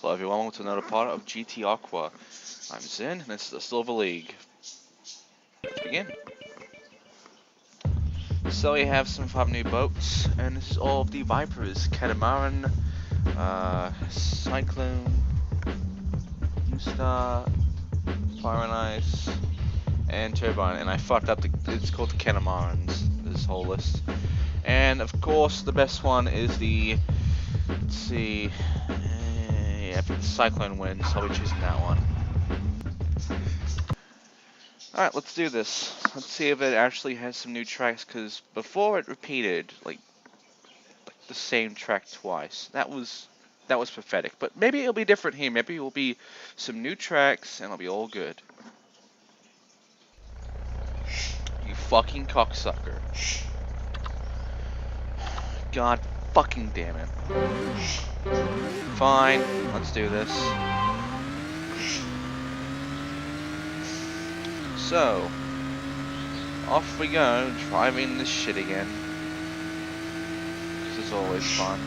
Hello everyone, welcome to another part of GT Aqua. I'm Zin, and this is the Silver League. Let's begin. So we have some 5 new boats, and this is all of the Vipers: Catamaran, Cyclone, Star, Fire and Ice, and Turbine. And I fucked up, it's called the Catamarans, this whole list. And of course, the best one is the, let's see, yeah, if the Cyclone wins, I'll be choosing that one. Alright, let's do this. Let's see if it actually has some new tracks, because before it repeated, like the same track twice. That was pathetic. But maybe it'll be different here. Maybe it will be some new tracks, and it'll be all good. You fucking cocksucker. God fucking damn it. Fine, let's do this. So, off we go, driving this shit again. This is always fun.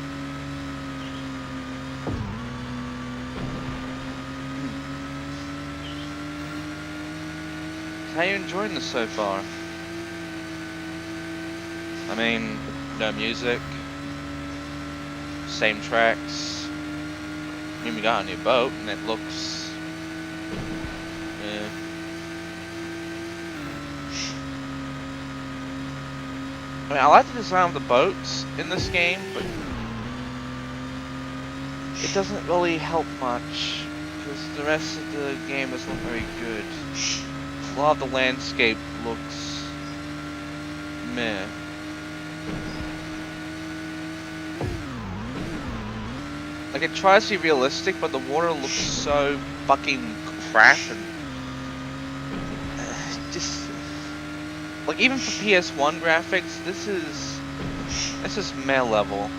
How you enjoying this so far? I mean, no music, same tracks. I mean, we got a new boat, and it looks, yeah. I mean, I like the design of the boats in this game, but it doesn't really help much, because the rest of the game doesn't look very good. A lot of the landscape looks meh. Like, it tries to be realistic, but the water looks so fucking crap, and just like, even for PS1 graphics, this is meh level.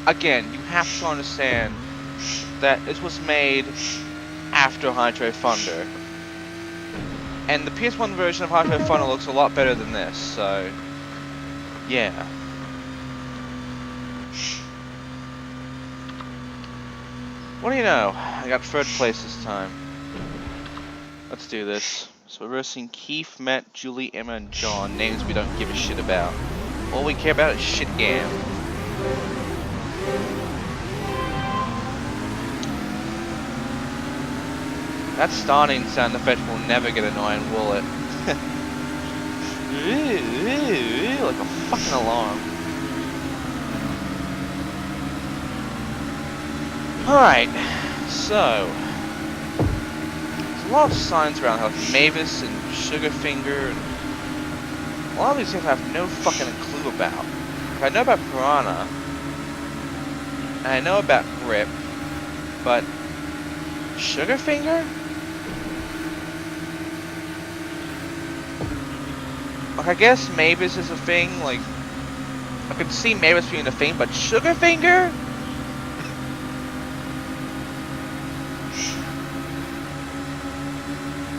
Again, you have to understand that this was made after Hydro Thunder, and the PS1 version of Hydro Thunder looks a lot better than this, so yeah. What do you know? I got 3rd place this time. Let's do this. So we're versing Keith, Matt, Julie, Emma, and John. Names we don't give a shit about. All we care about is shit game. That starting sound effect will never get annoying, will it? Like a fucking alarm. Alright, so there's a lot of signs around, like Mavis and Sugarfinger, and a lot of these things I have no fucking clue about. I know about Piranha, and I know about Grip, but Sugarfinger? Like, I guess Mavis is a thing, like, I could see Mavis being a thing, but Sugarfinger?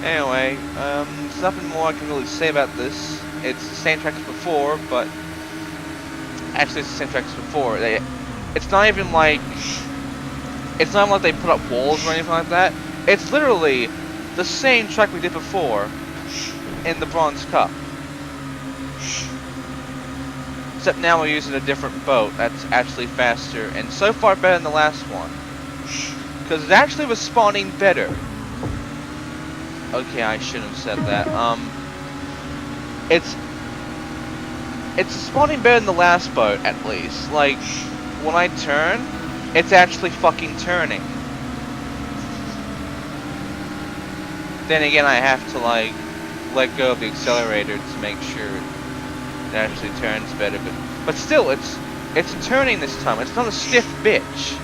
Anyway, there's nothing more I can really say about this. It's the same track as before, but actually it's the same track as before. It's not even like they put up walls or anything like that. It's literally the same track we did before in the Bronze Cup. Except now we're using a different boat that's actually faster and so far better than the last one. Because it's actually responding better. Okay, I shouldn't have said that. It's responding better than the last boat, at least. Like, when I turn, it's actually fucking turning. Then again, I have to, like, let go of the accelerator to make sure it actually turns better. But still, it's turning this time. It's not a stiff bitch,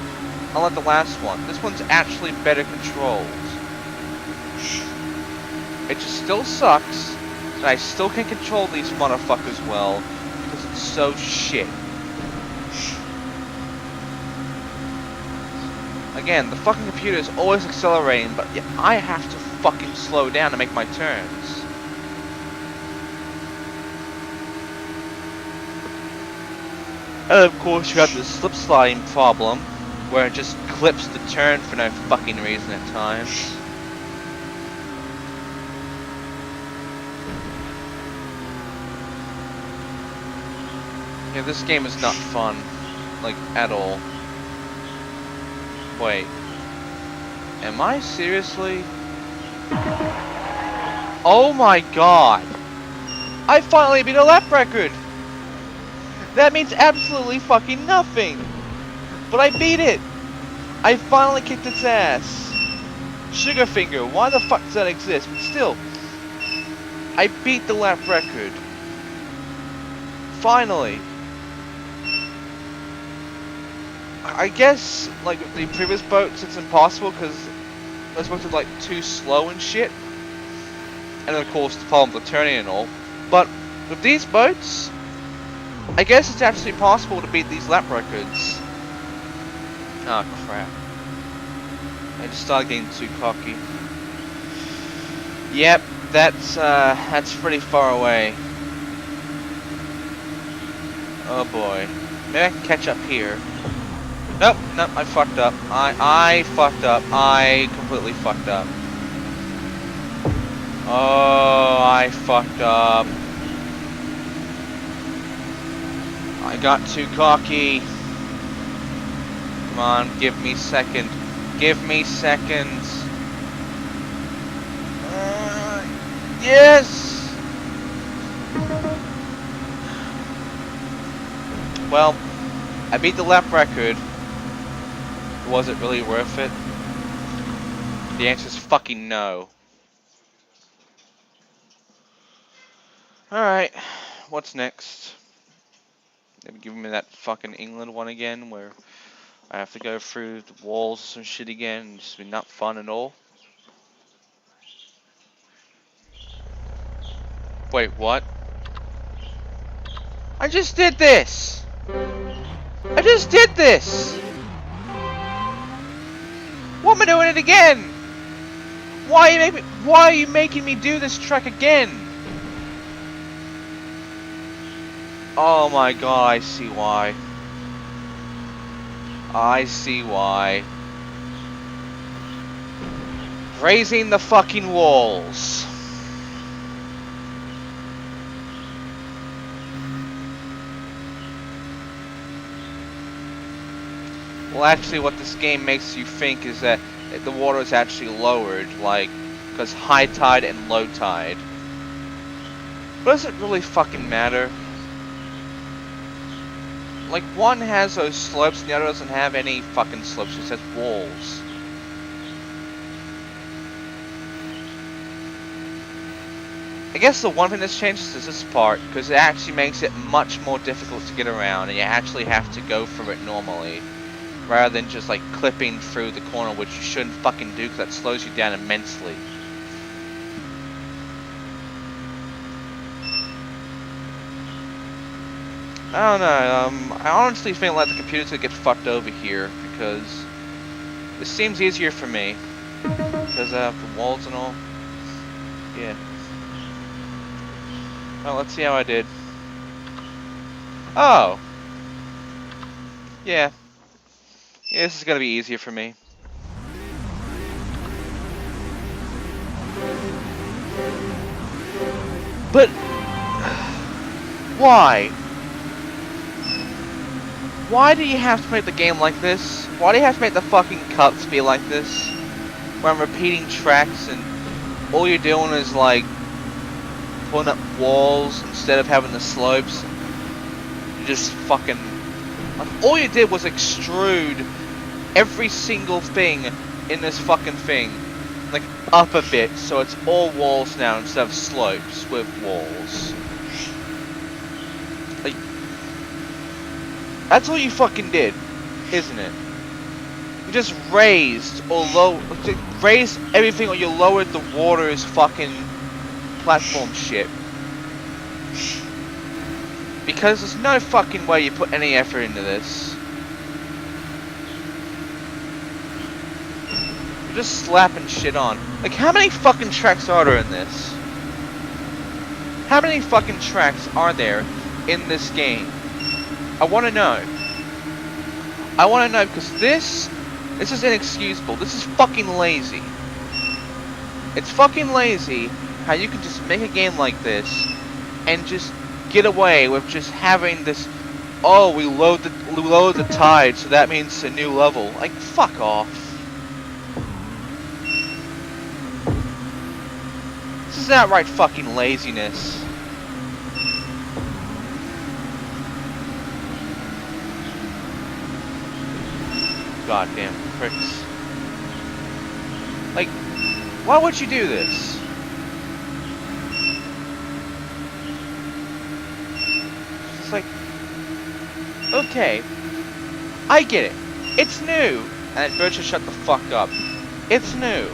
unlike the last one. This one's actually better controlled. It just still sucks, and I still can control these motherfuckers well, because it's so shit. Again, the fucking computer is always accelerating, but yet I have to fucking slow down to make my turns. And of course you have the slip sliding problem, where it just clips the turn for no fucking reason at times. Yeah, this game is not fun, like, at all. Wait. Am I seriously? Oh my god! I finally beat a lap record! That means absolutely fucking nothing! But I beat it! I finally kicked its ass! Sugarfinger, why the fuck does that exist? But still, I beat the lap record. Finally! I guess, like, with the previous boats, it's impossible because those boats are, like, too slow and shit. And of course, the problem with turning and all. But with these boats, I guess it's actually possible to beat these lap records. Oh crap. I just started getting too cocky. Yep, that's pretty far away. Oh boy. Maybe I can catch up here. Nope, nope, I fucked up. I fucked up. I completely fucked up. Oh, I fucked up. I got too cocky. Come on, give me second. Give me seconds. Yes! Well, I beat the lap record. Was it really worth it? The answer is fucking no. Alright, what's next? They're giving me that fucking England one again, where I have to go through the walls or some shit again, and just be not fun at all. Wait, what? I just did this! I just did this! Why am I doing it again? Why are you making me do this track again? Oh my god, I see why. I see why. Raising the fucking walls. Well, actually, what this game makes you think is that the water is actually lowered, like, because high tide and low tide. But does it really fucking matter? Like, one has those slopes and the other doesn't have any fucking slopes, it has walls. I guess the one thing that's changed is this part, because it actually makes it much more difficult to get around, and you actually have to go through it normally. Rather than just like clipping through the corner, which you shouldn't fucking do because that slows you down immensely. I don't know, I honestly think like the computer's gonna get fucked over here because this seems easier for me. Because I have the walls and all. Yeah. Well, let's see how I did. Oh! Yeah. Yeah, this is gonna be easier for me. But why? Why do you have to make the game like this? Why do you have to make the fucking cuts be like this? Where I'm repeating tracks and all you're doing is like putting up walls instead of having the slopes. You just fucking like, all you did was extrude every single thing in this fucking thing, like, up a bit, so it's all walls now instead of slopes with walls. Like, that's all you fucking did, isn't it? You just raised or raised everything, or you lowered the water's fucking platform shit. Because there's no fucking way you put any effort into this. Just slapping shit on. Like, how many fucking tracks are there in this? How many fucking tracks are there in this game? I want to know. I want to know because this is inexcusable. This is fucking lazy. It's fucking lazy how you can just make a game like this and just get away with just having this. Oh, we load the tide, so that means a new level. Like, fuck off. This is outright fucking laziness. Goddamn pricks. Like, why would you do this? It's like, okay, I get it. It's new. And Virtua, shut the fuck up. It's new.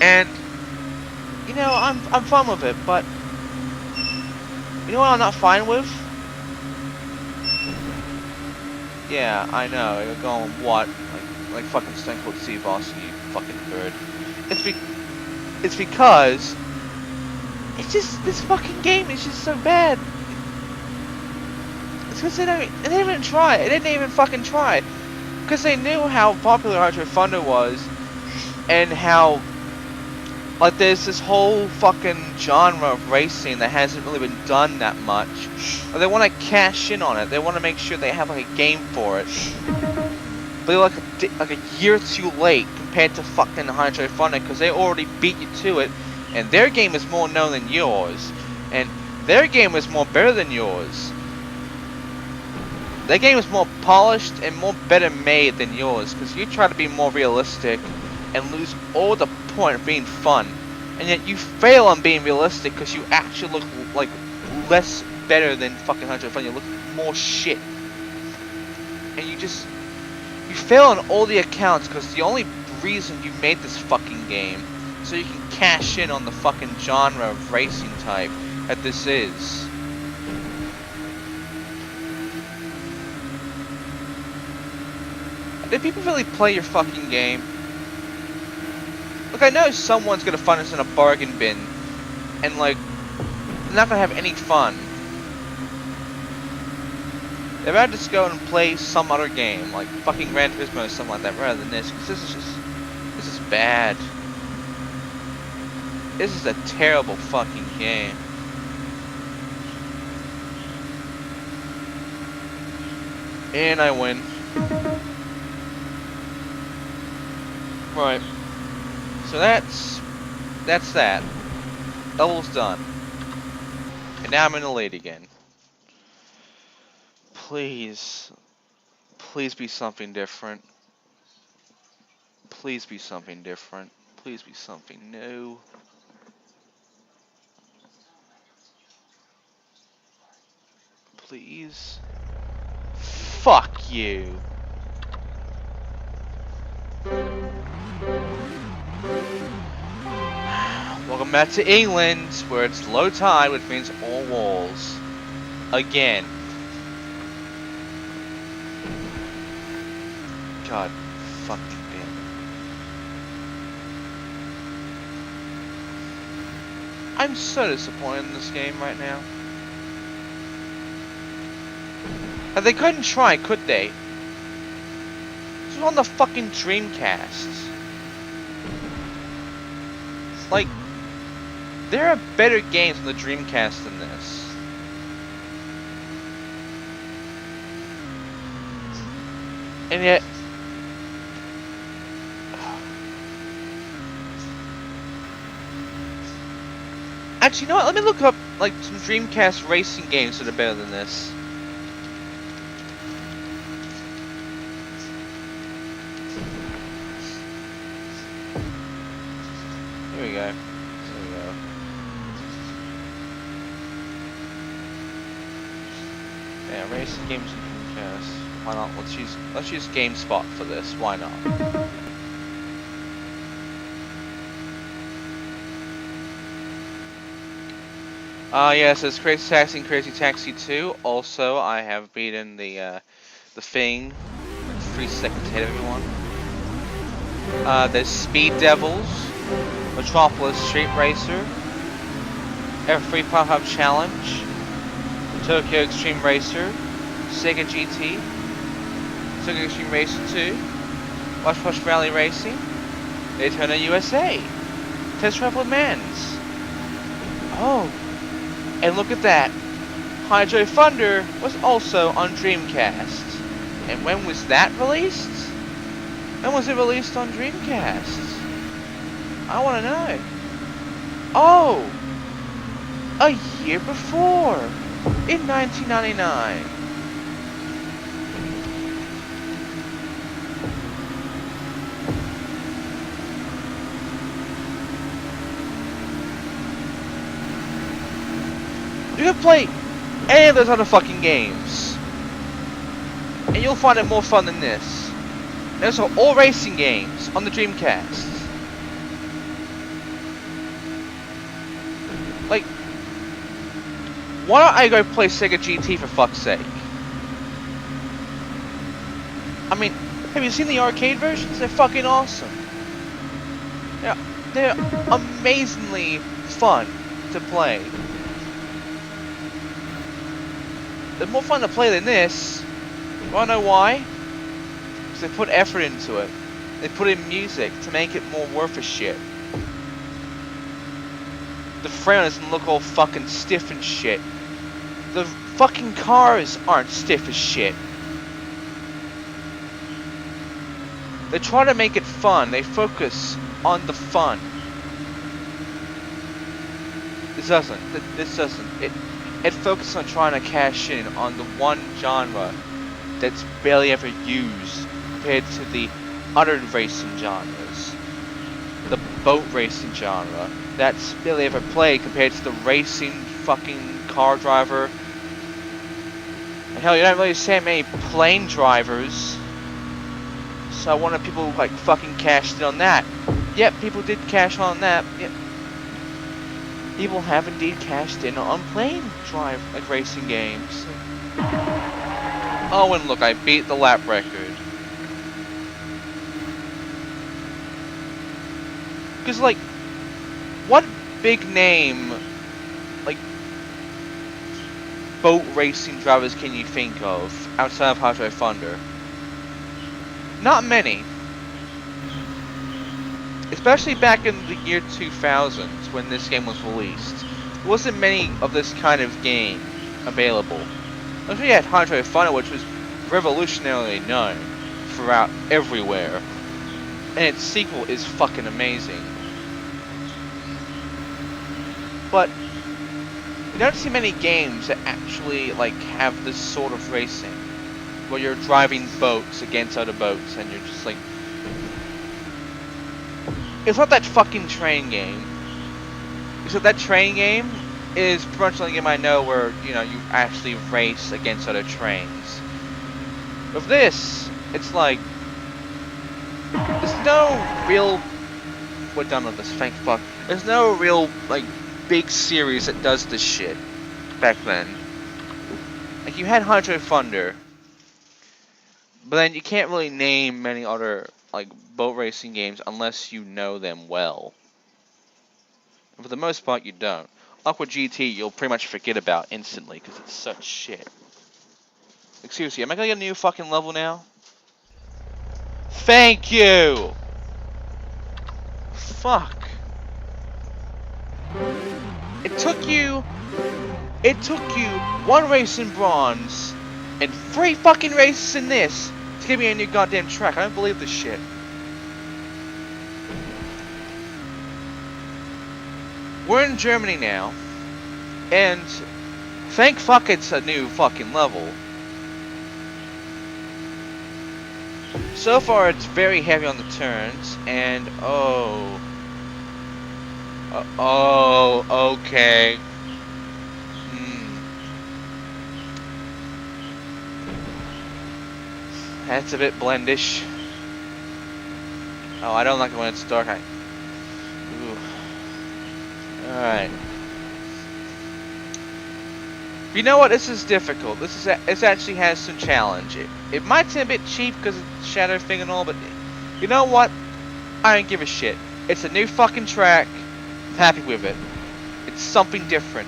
And, you know, I'm fine with it, but you know what I'm not fine with? Yeah, I know. You're going, what? Like fucking Stone Cold Steve Austin, you fucking bird. It's because it's just, this fucking game is just so bad. It's because they didn't even try. It didn't even fucking try. Because they knew how popular Hydro Thunder was, and how, like, there's this whole fucking genre of racing that hasn't really been done that much. But they want to cash in on it. They want to make sure they have like a game for it. But they're like a year too late compared to fucking Hydro Thunder, because they already beat you to it, and their game is more known than yours, and their game is more better than yours. Their game is more polished and more better made than yours, because you try to be more realistic and lose all the point of being fun, and yet you fail on being realistic because you actually look like less better than fucking Hydro Thunder. You look more shit, and you fail on all the accounts because the only reason you made this fucking game so you can cash in on the fucking genre of racing type that this is. Did people really play your fucking game? Look, I know someone's gonna find us in a bargain bin, and like, they're not gonna have any fun. They'd rather just go and play some other game, like fucking Gran Turismo or something like that, rather than this, because this is bad. This is a terrible fucking game. And I win. Right. So that's that. Level's done. And now I'm in the lead again. Please. Please be something different. Please be something different. Please be something new. Please. Fuck you. Welcome back to England, where it's low tide, which means all walls. Again. God fucking damn it. I'm so disappointed in this game right now. And they couldn't try, could they? This was on the fucking Dreamcast. Like, there are better games on the Dreamcast than this. And yet... Actually, you know what? Let me look up, like, some Dreamcast racing games that are better than this. Here we go. Yeah, racing games and Dreamcast. Why not? Let's use GameSpot for this. Why not? Yes, it's Crazy Taxi and Crazy Taxi 2. Also, I have beaten the thing. 3 seconds ahead of everyone. There's Speed Devils, Metropolis Street Racer, F3 Pop-Up Challenge, Tokyo Extreme Racer, Sega GT, Sega Extreme Racing 2, Wash Push Rally Racing, Daytona USA, Test Travel Le Mans. Oh, and look at that. Hydro Thunder was also on Dreamcast. And when was that released? When was it released on Dreamcast? I want to know. Oh! A year before! In 1999. You can play any of those other fucking games, and you'll find it more fun than this. Those are all racing games on the Dreamcast. Like, why don't I go play Sega GT for fuck's sake? I mean, have you seen the arcade versions? They're fucking awesome. Yeah, they're amazingly fun to play. They're more fun to play than this. You wanna know why? Because they put effort into it. They put in music to make it more worth a shit. The frame doesn't look all fucking stiff and shit. The fucking cars aren't stiff as shit. They try to make it fun. They focus on the fun. This doesn't. It focuses on trying to cash in on the one genre that's barely ever used compared to the other racing genres. The boat racing genre that's barely ever played compared to the racing fucking car driver. And hell, you don't really see many plane drivers. So I wonder if people like fucking cashed in on that. Yep, people did cash on that. Yep. People have indeed cashed in on plane drive like racing games. Oh, and look, I beat the lap record. Because, like, what big name, like, boat racing drivers can you think of outside of Hydro Thunder? Not many. Especially back in the year 2000 when this game was released. There wasn't many of this kind of game available. We had Hydro Thunder, which was revolutionarily known throughout everywhere. And its sequel is fucking amazing. But you don't see many games that actually like have this sort of racing. Where you're driving boats against other boats and you're just like... It's not that fucking train game. Except that train game is pretty much the only game I know where, you know, you actually race against other trains. With this, it's like... There's no real... We're done with this, thank fuck. There's no real, like, big series that does this shit back then. Like, you had Hydro Thunder, but then you can't really name many other, like, boat racing games unless you know them well. And for the most part, you don't. Aqua GT, you'll pretty much forget about instantly, because it's such shit. Like, seriously, am I gonna get a new fucking level now? Thank you! Fuck. It took you one race in bronze and 3 fucking races in this to give me a new goddamn track. I don't believe this shit. We're in Germany now, and thank fuck it's a new fucking level. So far it's very heavy on the turns, and oh, okay. That's a bit blendish. Oh, I don't like it when it's dark. Alright. You know what? This is difficult. This actually has some challenge. It might seem a bit cheap because of the shadow thing and all, but you know what? I don't give a shit. It's a new fucking track. I'm happy with it. It's something different.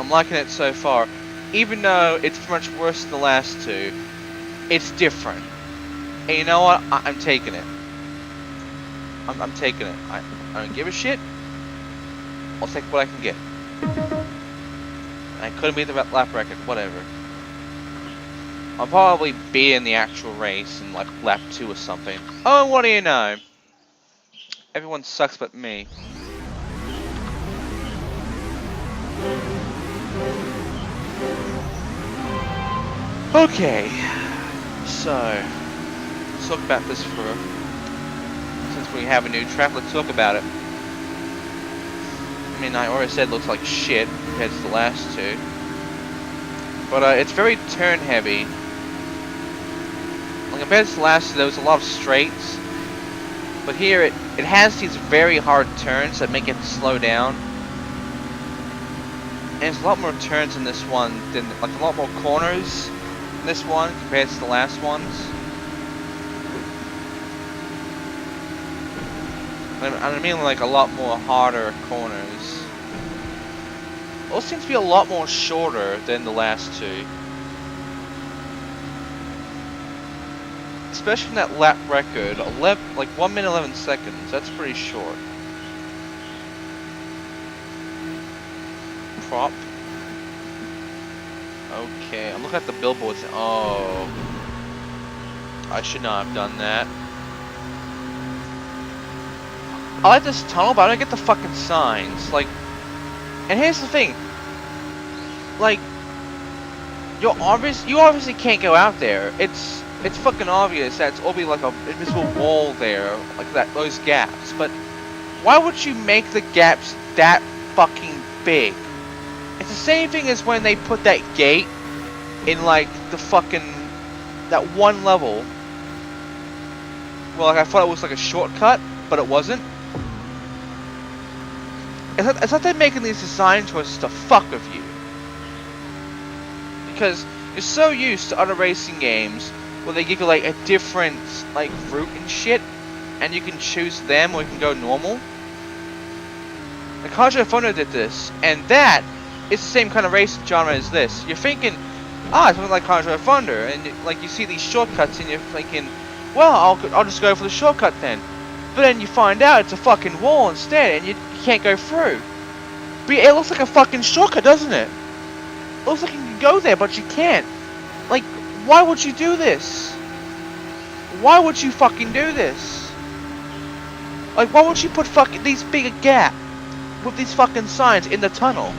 I'm liking it so far. Even though it's much worse than the last two, it's different. And you know what? I'm taking it. I'm taking it. I don't give a shit. I'll take what I can get. I couldn't beat the lap record, whatever. I'll probably be in the actual race in like lap 2 or something. Oh, what do you know? Everyone sucks but me. Okay, so let's talk about this since we have a new track. Let's talk about it. I mean, I already said it looks like shit compared to the last two, but it's very turn heavy. Like compared to the last two, there was a lot of straights, but here it has these very hard turns that make it slow down. And there's a lot more turns in this one than like a lot more corners. This one compared to the last ones. I mean like a lot more harder corners. Those seem to be a lot more shorter than the last two. Especially in that lap record, like 1 minute 11 seconds, that's pretty short. Prop. Okay, I'm looking at the billboards. Oh, I should not have done that. I like this tunnel, but I don't get the fucking signs. Like, and here's the thing. Like, you obviously can't go out there. It's fucking obvious that it's all be like a invisible wall there, like those gaps. But why would you make the gaps that fucking big? It's the same thing as when they put that gate in like the fucking that one level. Well, like I thought it was like a shortcut, but it wasn't. It's like they're making these design choices to fuck with you, because you're so used to other racing games where they give you like a different like route and shit, and you can choose them or you can go normal. The Contra Thunder did this, and that. It's the same kind of race genre as this. You're thinking, it's something like Contra Thunder, and like you see these shortcuts, and you're thinking, well, I'll just go for the shortcut then. But then you find out it's a fucking wall instead, and you can't go through. But it looks like a fucking shortcut, doesn't it? It looks like you can go there, but you can't. Like, why would you do this? Why would you fucking do this? Like, why would you put fucking these bigger gap with these fucking signs in the tunnel?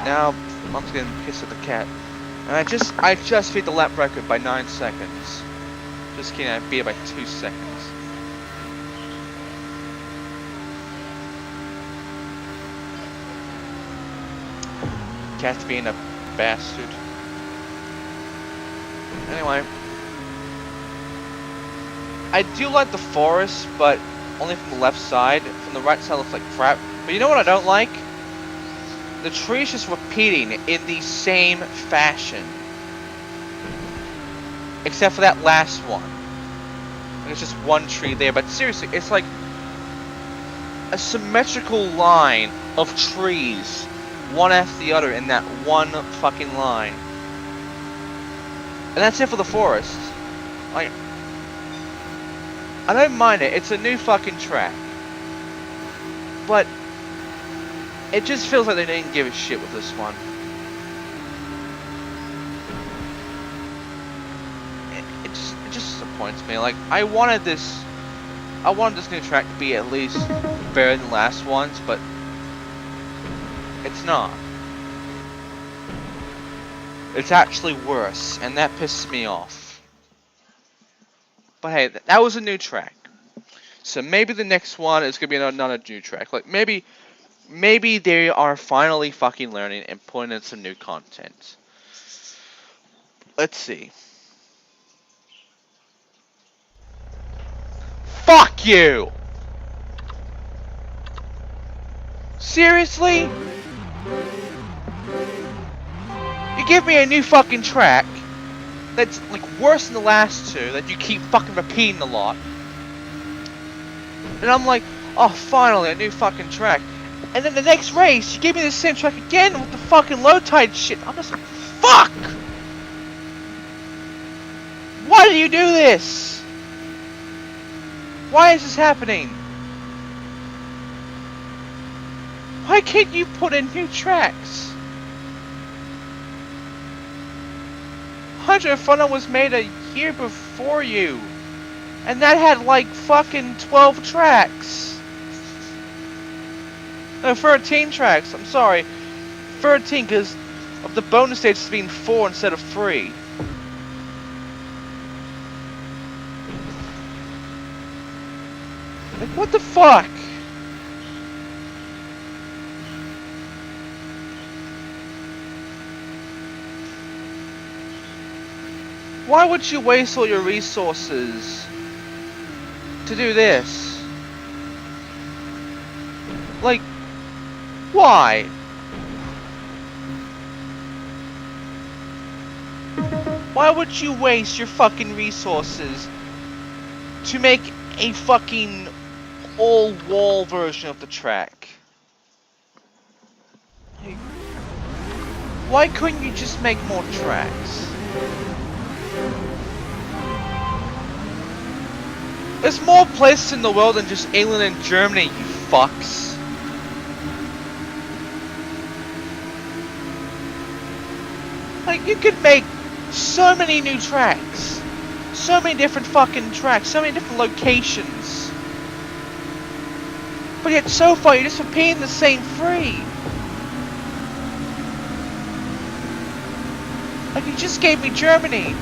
Now, Mom's getting pissed at the cat. And I just beat the lap record by 9 seconds. Just kidding, I beat it by 2 seconds. Cat's being a bastard. Anyway. I do like the forest, but only from the left side. From the right side looks like crap. But you know what I don't like? The tree's just repeating in the same fashion. Except for that last one. There's just one tree there, but seriously, it's like a symmetrical line of trees, one after the other in that one fucking line. And that's it for the forest. Like, I don't mind it, it's a new fucking track. But it just feels like they didn't give a shit with this one. It just disappoints me. Like, I wanted this new track to be at least better than the last ones, but it's not. It's actually worse, and that pisses me off. But hey, that was a new track. So maybe the next one is gonna be another new track. Like maybe they are finally fucking learning and putting in some new content. Let's see. Fuck you! Seriously? You give me a new fucking track that's like worse than the last two that you keep fucking repeating a lot. And I'm like, Oh, finally, a new fucking track. And then the next race, you give me the same track again with the fucking low tide shit. I'm just like, fuck! Why do you do this? Why is this happening? Why can't you put in new tracks? Hunter Funnel was made a year before you. And that had like fucking 12 tracks. No, 13 tracks. I'm sorry. 13 because of the bonus stages being 4 instead of 3. Like, what the fuck? Why would you waste all your resources to do this? Like, why? Why would you waste your fucking resources to make a fucking all-wall version of the track? Like, why couldn't you just make more tracks? There's more places in the world than just England and Germany, you fucks. Like, you could make so many new tracks. So many different fucking tracks. So many different locations. But yet, so far, you're just repeating the same 3. Like, you just gave me Germany.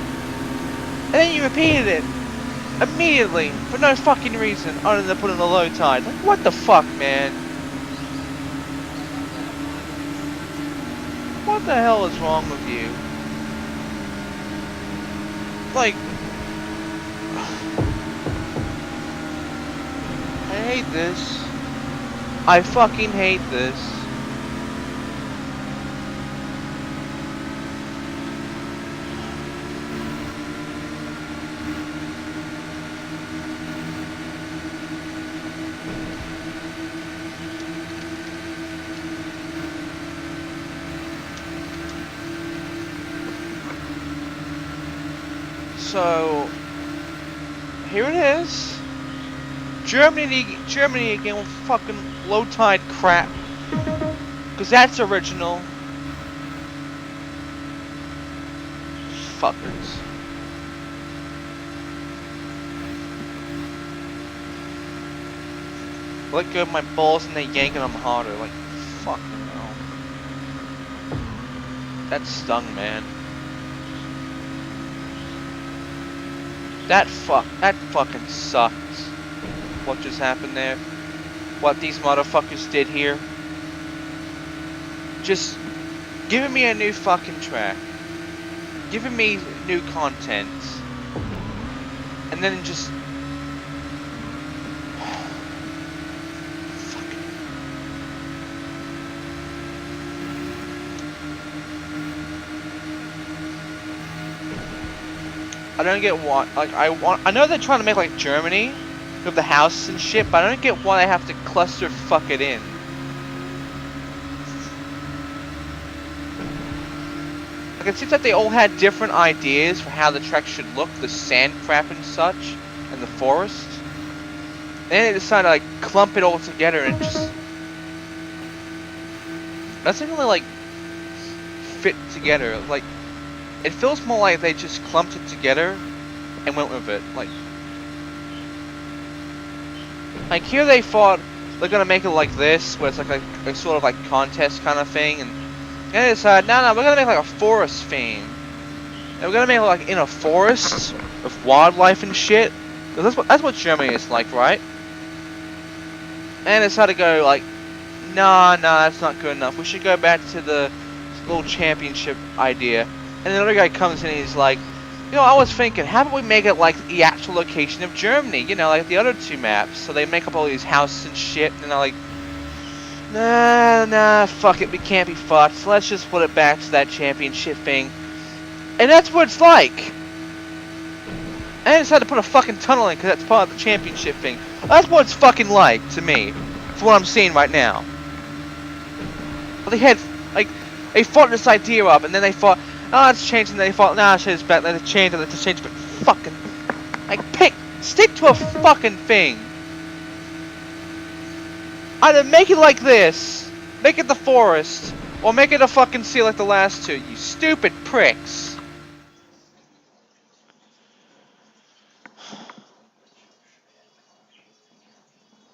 And then you repeated it. Immediately. For no fucking reason. Other than putting a low tide. Like, what the fuck, man? What the hell is wrong with you? Like... I hate this. I fucking hate this. So, here it is. Germany again with fucking low tide crap. Cause that's original. Fuckers. Let go of my balls and they yanking them harder. Like, fucking hell. That stung, man. That fucking sucked. What just happened there? What these motherfuckers did here? Just giving me a new fucking track. Giving me new content. And then just... I don't get what, like, I know they're trying to make like Germany with the house and shit, but I don't get why they have to cluster fuck it in. Like, it seems like they all had different ideas for how the track should look, the sand crap and such, and the forest. Then they decided to like clump it all together and just... doesn't really like fit together. Like, it feels more like they just clumped it together and went with it. Like here they thought they're gonna make it like this, where it's like a sort of like contest kind of thing, and they decided, no, we're gonna make like a forest theme. And we're gonna make it like in a forest with wildlife and shit. Cause that's what Germany is like, right? And they decided to go like, nah, that's not good enough. We should go back to the little championship idea. And the other guy comes in and he's like, you know, I was thinking, how about we make it like the actual location of Germany? You know, like the other 2 maps. So they make up all these houses and shit, and they're like, nah, fuck it, we can't be fucked. So let's just put it back to that championship thing. And that's what it's like. And they decided to put a fucking tunnel in because that's part of the championship thing. That's what it's fucking like to me, for what I'm seeing right now. They had like they fought this idea up, and then they thought, oh, it's changing. They thought, nah, shit's back. Then it's changed, and it's changed. But fucking, like, stick to a fucking thing. Either make it like this, make it the forest, or make it a fucking sea like the last two. You stupid pricks.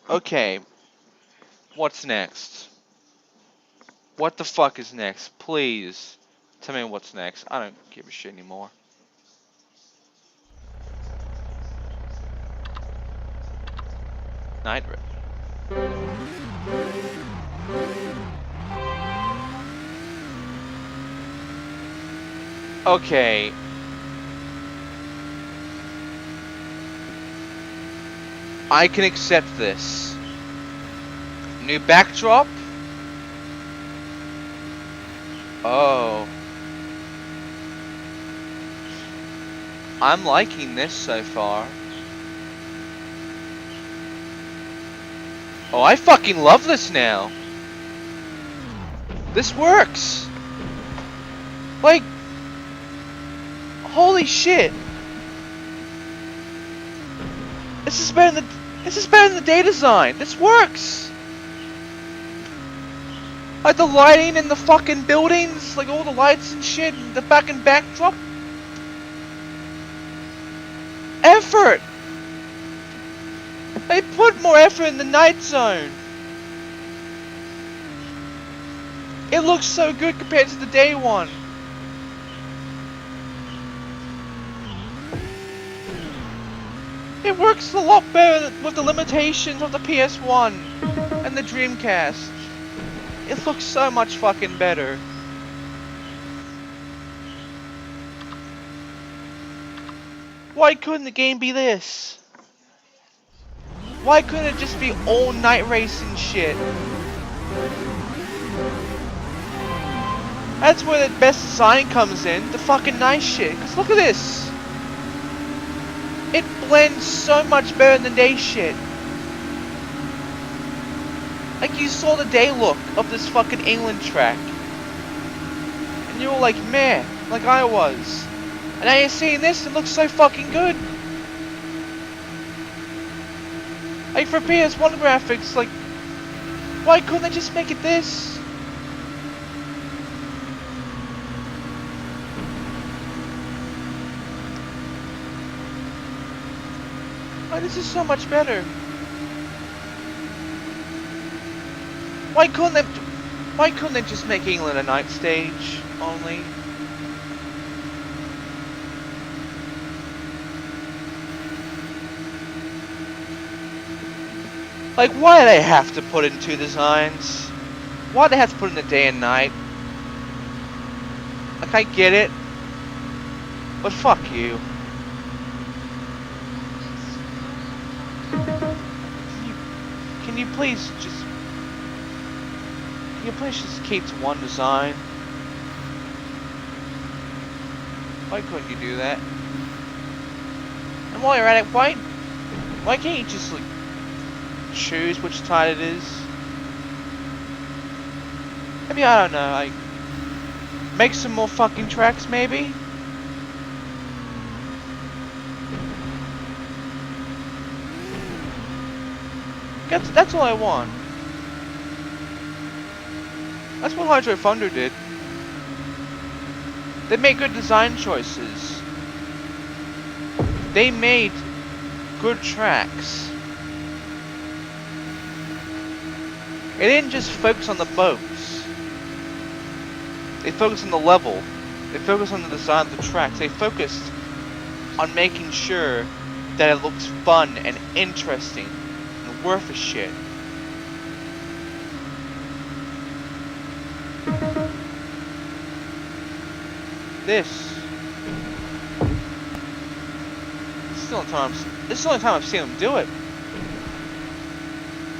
Okay, what's next? What the fuck is next? Please, tell me what's next. I don't give a shit anymore. Night Rift. Okay. I can accept this. New backdrop? Oh. I'm liking this so far. Oh, I fucking love this now. This works. Like, holy shit. This is better than the day design. This works. Like the lighting in the fucking buildings, like all the lights and shit, and the fucking backdrop. Effort. They put more effort in the night zone. It looks so good compared to the day one. It works a lot better with the limitations of the PS1 and the Dreamcast. It looks so much fucking better. Why couldn't the game be this? Why couldn't it just be all night racing shit? That's where the best design comes in, the fucking nice shit. Cause look at this. It blends so much better than day shit. Like you saw the day look of this fucking England track. And you were like, meh, like I was. And now you're seeing this, it looks so fucking good. Like for PS1 graphics, like, why couldn't they just make it this? Oh, this is so much better. Why couldn't they just make England a night stage only? Like, why do they have to put in two designs? Why do they have to put in the day and night? Like, I get it, but fuck you. Can you please just keep to one design? Why couldn't you do that? And while you're at it, why can't you just like choose which tide it is? Maybe, I don't know, like make some more fucking tracks maybe? That's all I want. That's what Hydro Thunder did. They made good design choices. They made good tracks. They didn't just focus on the boats. They focused on the level. They focused on the design of the tracks. They focused on making sure that it looks fun and interesting and worth a shit. This is the only time I've seen them do it.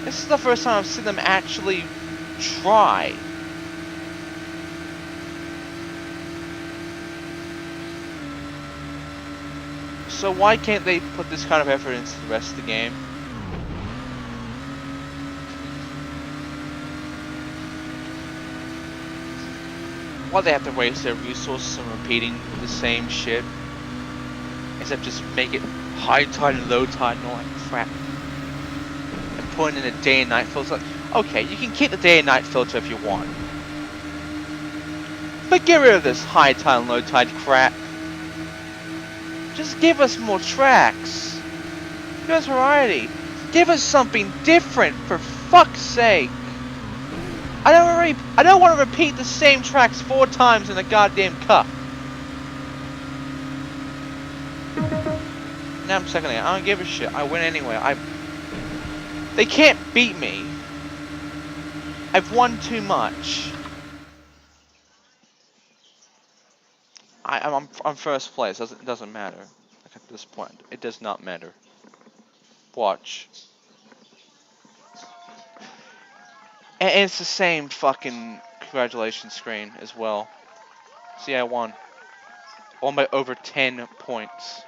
This is the first time I've seen them actually try. So why can't they put this kind of effort into the rest of the game? Why they have to waste their resources on repeating the same shit? Except just make it high tide and low tide and all that crap. And putting in a day and night filter. Okay, you can keep the day and night filter if you want. But get rid of this high tide and low tide crap. Just give us more tracks. Give us variety. Give us something different, for fuck's sake. I don't want to repeat the same tracks 4 times in a goddamn cup. Now I'm seconding it. I don't give a shit. I win anyway. They can't beat me. I've won too much. I'm first place. It doesn't matter. Like at this point, it does not matter. Watch. And it's the same fucking congratulations screen as well. See, I won. Won by over 10 points.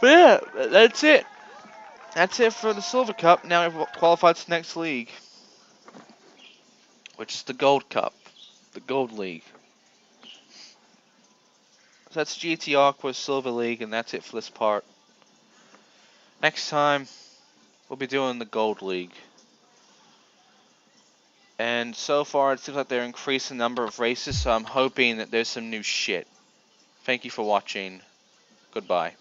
But yeah, that's it. That's it for the Silver Cup. Now we've qualified to the next league, which is the Gold Cup, the Gold League. So that's GT Aqua Silver League, and that's it for this part. Next time, we'll be doing the Gold League. And so far, it seems like they're increasing the number of races, so I'm hoping that there's some new shit. Thank you for watching. Goodbye.